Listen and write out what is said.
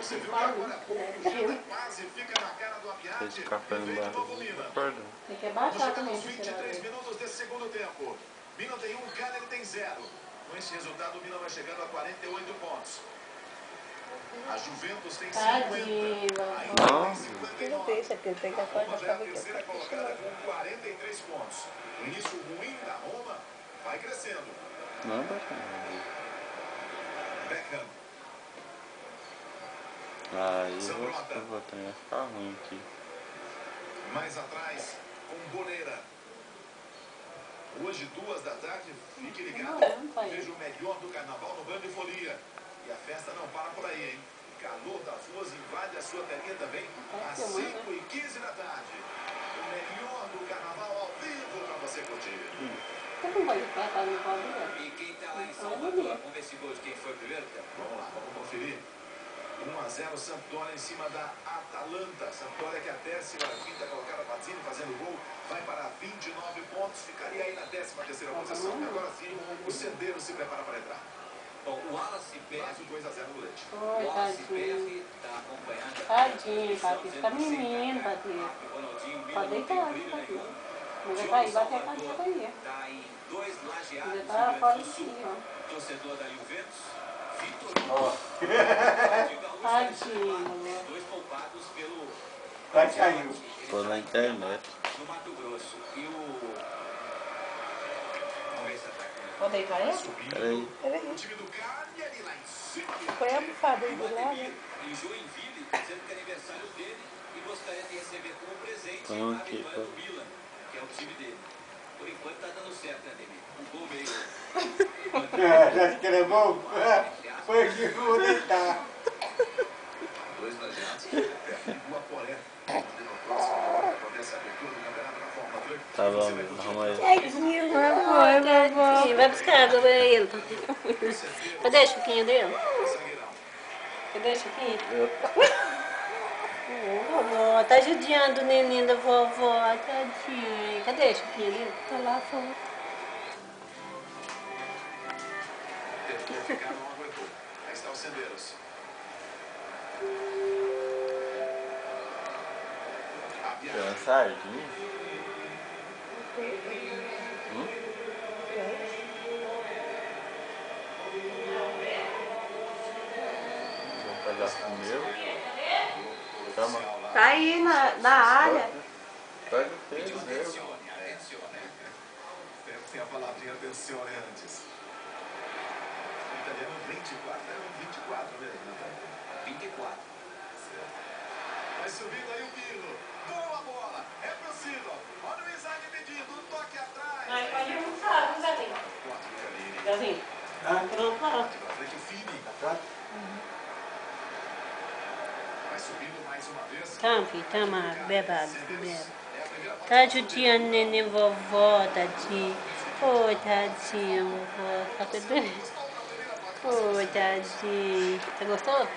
Você viu que agora o Mina quase fica na cara do Abiati. Esse café no bar. Tem que abaixar também. Nos 23 minutos desse segundo tempo. Mina tem 1, Cagliari tem 0. Com esse resultado, o Milan vai chegando a 48 pontos. A Juventus tem 50. Não. Não deixa, que tem que A Roma já é a terceira colocada com 43 pontos. O início ruim da Roma vai crescendo. Não é bacana. Beckham. Aí eu vou ter que ficar ruim aqui. Mais atrás, com Bonera. Hoje, 2 da tarde, fique ligado. Veja o melhor do carnaval no Band Folia. E a festa não para por aí, hein? Calor das ruas invade a sua telinha também às 5h15 da tarde. O melhor do carnaval ao vivo para você curtir. E quem tá lá em Salvador? Vamos ver esse gol de quem foi primeiro? Vamos lá, vamos conferir. 1-0 Sampdoria em cima da Atalanta. Sampdoria que é a 15ª colocada, Pazzini fazendo gol, vai para 29 pontos, ficaria aí na 13ª posição. Agora sim, o Sendeiro se prepara para entrar. Bom, o Wallace Perry, 2-0 no Leite. o Wallace Perry está acompanhando. Tadinho, Patrícia. Tá menino, Patrícia. Pode deitar, Patrícia. Mas já tá aí, bater a categoria. Está em 2 lajeados. Já tá fora de si, ó. Torcedor da Juventus, Vitor. Tadinho. 2 poupados pelo. Vai caiu. Tô na internet. No Mato Grosso. E o. Vamos ver se ataca. Pode deitar ele? Peraí. O time do Cagliari lá em cima. Põe a bufada aí do lado. Em Joinville, dizendo que é aniversário dele e gostaria de receber como presente a Vamos aqui, vitória do Milan, que é o time dele. Por enquanto tá dando certo, né, Ademir? Um gol meio. Já que ele é bom? Foi aqui que eu vou deitar. 2 lajeados. Rua Poré. Acontece a abertura do campeonato na Fórmula Truck. Tá bom, arruma aí. Tadinho, vovó. Vai buscar água pra ele. Cadê a chuquinha dele? Cadê a chuquinha? Vovó, tá judiando o neném da vovó, tadinho. Cadê a chuquinha dele? Tá lá fora. Tentou ficar, não aguentou. Aí está o Sendeiros. Tem uma sardinha? Um pedaço meu. Toma. Tá aí na área. Pega o peixe meu. Tem a palavrinha atencione antes. O italiano 24, é um 24 mesmo, né? 24. Vai subindo aí o Pirlo. Boa bola. É possível. Olha o Isaac pedindo. Um toque atrás. Ai, pode almoçar, não dá tempo. Corte do Carini. Gazinho. Pronto, lá. Pra frente o Fini. Vai subindo mais uma vez. Tama, beba. Tá judiando neném vovó, tadinho. Oi, tadinho, vovó. Tá cuidando? Oi, tadinho. Tá gostoso?